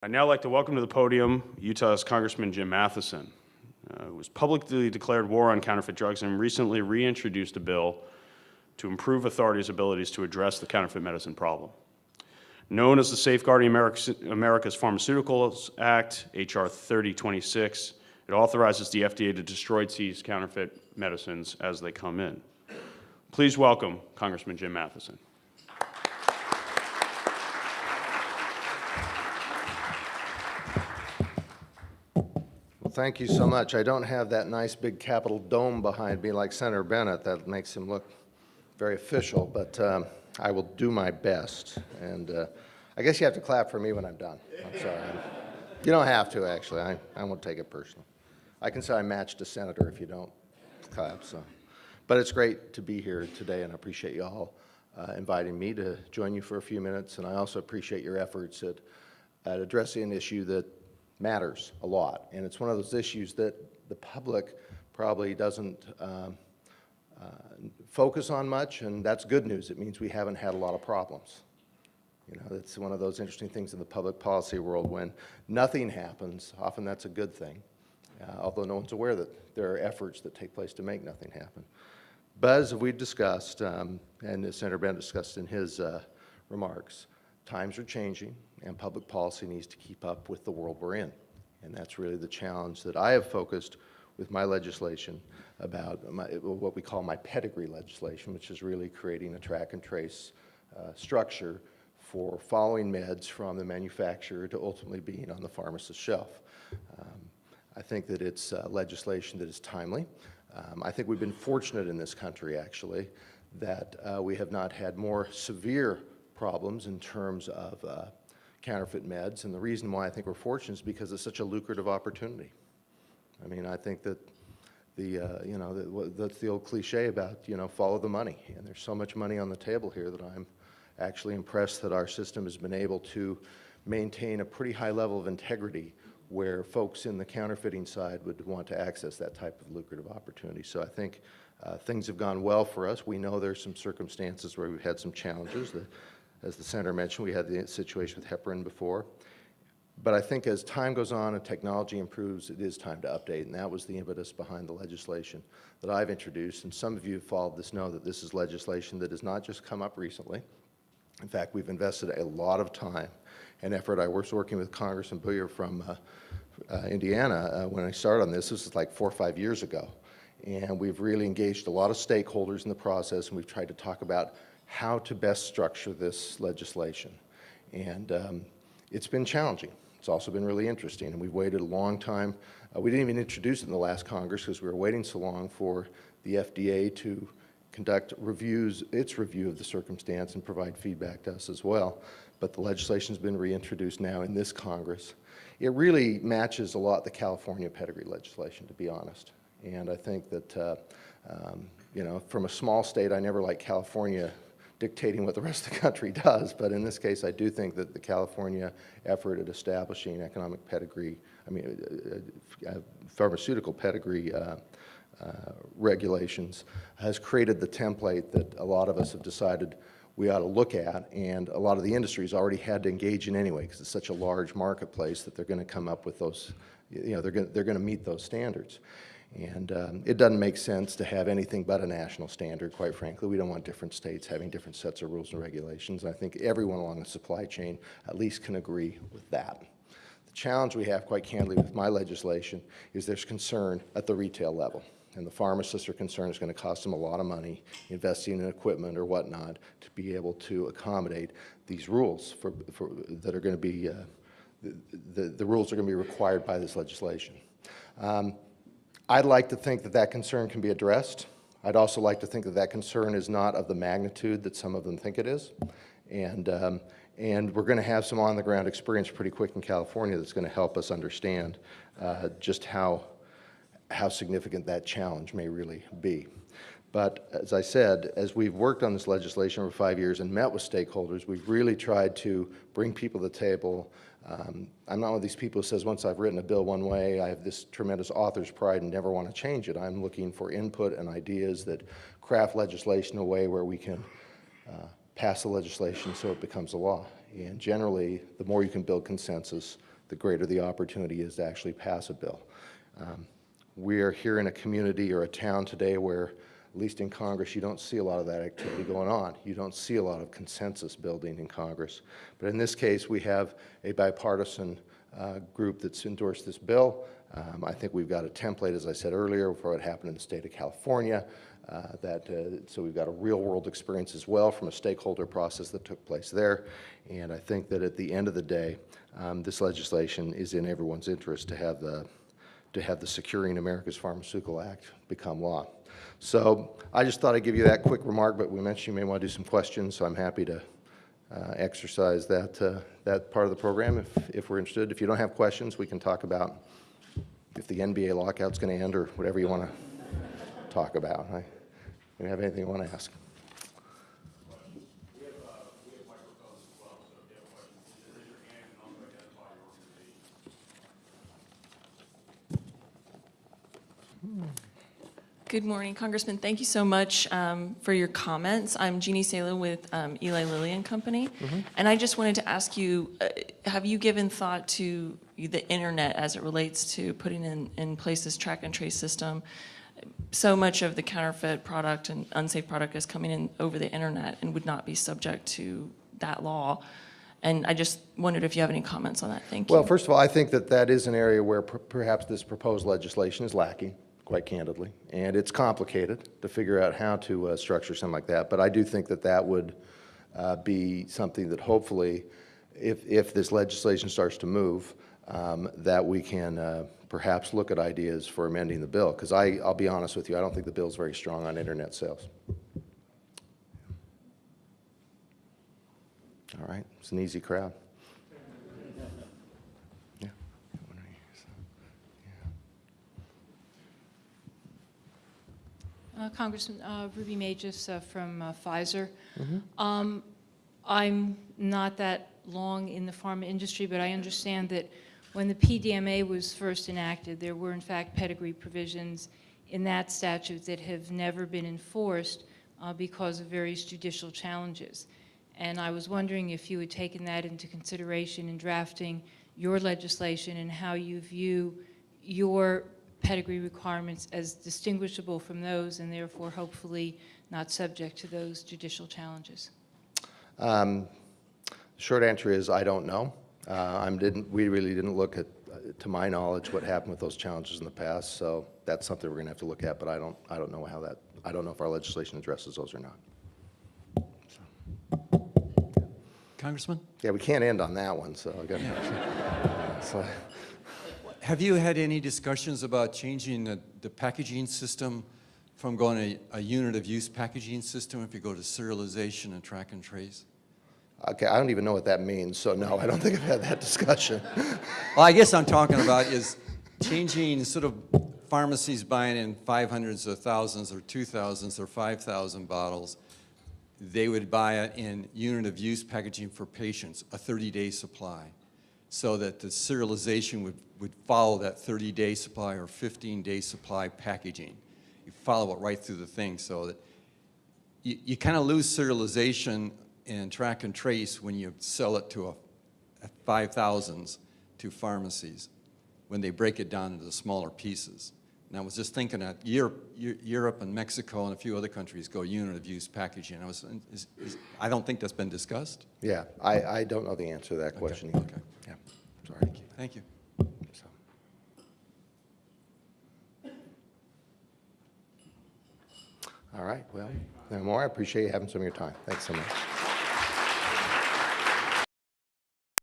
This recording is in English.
I'd now like to welcome to the podium Utah's Congressman Jim Matheson, who was publicly declared war on counterfeit drugs and recently reintroduced a bill to improve authorities' abilities to address the counterfeit medicine problem. Known as the Safeguarding America's Pharmaceuticals Act, H.R. 3026, it authorizes the FDA to destroy these counterfeit medicines as they come in. Please welcome Congressman Jim Matheson. Thank you so much. I don't have that nice big Capitol dome behind me like Senator Bennett. That makes him look very official, but I will do my best. And I guess you have to clap for me when I'm done. I'm sorry. You don't have to, actually. I won't take it personally. I can say I matched a senator if you don't clap. So. But it's great to be here today, and I appreciate you all inviting me to join you for a few minutes. And I also appreciate your efforts at addressing an issue that matters a lot, and it's one of those issues that the public probably doesn't focus on much, and that's good news. It means we haven't had a lot of problems. You know, it's one of those interesting things in the public policy world. When nothing happens, often that's a good thing, although no one's aware that there are efforts that take place to make nothing happen. But as we've discussed, and as Senator Bennett discussed in his remarks, times are changing, and public policy needs to keep up with the world we're in. And that's really the challenge that I have focused with my legislation about what we call my pedigree legislation, which is really creating a track and trace structure for following meds from the manufacturer to ultimately being on the pharmacist's shelf. I think that it's legislation that is timely. I think we've been fortunate in this country, actually, that we have not had more severe problems in terms of counterfeit meds, and the reason why I think we're fortunate is because it's such a lucrative opportunity. I mean, I think that that's the old cliche about, follow the money, and there's so much money on the table here that I'm actually impressed that our system has been able to maintain a pretty high level of integrity where folks in the counterfeiting side would want to access that type of lucrative opportunity. So I think things have gone well for us. We know there's some circumstances where we've had some challenges. As the Senator mentioned, we had the situation with heparin before. But I think as time goes on and technology improves, it is time to update, and that was the impetus behind the legislation that I've introduced. And some of you who followed this know that this is legislation that has not just come up recently. In fact, we've invested a lot of time and effort. I was working with Congressman Booyer from Indiana when I started on this. This was like 4 or 5 years ago. And we've really engaged a lot of stakeholders in the process, and we've tried to talk about how to best structure this legislation. And it's been challenging. It's also been really interesting, and we've waited a long time. We didn't even introduce it in the last Congress because we were waiting so long for the FDA to conduct its review of the circumstance and provide feedback to us as well. But the legislation's been reintroduced now in this Congress. It really matches a lot the California pedigree legislation, to be honest. And I think that, from a small state, I never liked California dictating what the rest of the country does, but in this case I do think that the California effort at establishing economic pedigree, pharmaceutical pedigree regulations has created the template that a lot of us have decided we ought to look at, and a lot of the industries already had to engage in anyway because it's such a large marketplace that they're going to come up with those, they're going to meet those standards. And it doesn't make sense to have anything but a national standard, quite frankly. We don't want different states having different sets of rules and regulations. I think everyone along the supply chain at least can agree with that. The challenge we have, quite candidly, with my legislation is there's concern at the retail level. And the pharmacists are concerned it's going to cost them a lot of money investing in equipment or whatnot to be able to accommodate these rules that are going to be, the rules are going to be required by this legislation. I'd like to think that that concern can be addressed. I'd also like to think that that concern is not of the magnitude that some of them think it is. And we're going to have some on-the-ground experience pretty quick in California that's going to help us understand just how significant that challenge may really be. But as I said, as we've worked on this legislation over 5 years and met with stakeholders, we've really tried to bring people to the table. I'm not one of these people who says, once I've written a bill one way, I have this tremendous author's pride and never want to change it. I'm looking for input and ideas that craft legislation in a way where we can pass the legislation so it becomes a law. And generally, the more you can build consensus, the greater the opportunity is to actually pass a bill. We are here in a community or a town today where, at least in Congress, you don't see a lot of that activity going on. You don't see a lot of consensus building in Congress. But in this case, we have a bipartisan group that's endorsed this bill. I think we've got a template, as I said earlier, for what happened in the state of California. So we've got a real-world experience as well from a stakeholder process that took place there. And I think that at the end of the day, this legislation is in everyone's interest to have the Securing America's Pharmaceutical Act become law. So I just thought I'd give you that quick remark, but we mentioned you may want to do some questions, so I'm happy to exercise that part of the program if we're interested. If you don't have questions, we can talk about if the NBA lockout's going to end or whatever you want to talk about. Do you have anything you want to ask? We have microphones as well, so if you have questions, please raise your hand and also identify your organization. Good morning, Congressman. Thank you so much for your comments. I'm Jeannie Salo with Eli Lilly and Company, and I just wanted to ask you, have you given thought to the internet as it relates to putting in place this track and trace system? So much of the counterfeit product and unsafe product is coming in over the internet and would not be subject to that law. And I just wondered if you have any comments on that. Thank you. Well, first of all, I think that is an area where perhaps this proposed legislation is lacking, quite candidly, and it's complicated to figure out how to structure something like that. But I do think that would be something that hopefully, if this legislation starts to move, that we can perhaps look at ideas for amending the bill. Because I'll be honest with you, I don't think the bill is very strong on internet sales. All right, it's an easy crowd. Yeah. Congressman Ruby Magis from Pfizer. I'm not that long in the pharma industry, but I understand that when the PDMA was first enacted, there were in fact pedigree provisions in that statute that have never been enforced because of various judicial challenges. And I was wondering if you had taken that into consideration in drafting your legislation and how you view your pedigree requirements as distinguishable from those and therefore hopefully not subject to those judicial challenges. The short answer is I don't know. We really didn't look at, to my knowledge, what happened with those challenges in the past. So that's something we're going to have to look at. But I don't know how that. I don't know if our legislation addresses those or not. So. Congressman? Yeah, we can't end on that one. So, so. Have you had any discussions about changing the packaging system from going to a unit of use packaging system if you go to serialization and track and trace? Okay, I don't even know what that means, so no, I don't think I've had that discussion. Well, I guess I'm talking about is changing sort of pharmacies buying in 500s or thousands or 2,000s or 5,000 bottles. They would buy it in unit of use packaging for patients, a 30-day supply, so that the serialization would follow that 30-day supply or 15-day supply packaging. You follow it right through the thing so that you kind of lose serialization and track and trace when you sell it to a 5,000s to pharmacies when they break it down into the smaller pieces. And I was just thinking that Europe and Mexico and a few other countries go unit of use packaging. I don't think that's been discussed. Yeah, I don't know the answer to that question either. Okay. Yeah, sorry. Thank you. So. All right, well, no more. I appreciate you having some of your time. Thanks so much.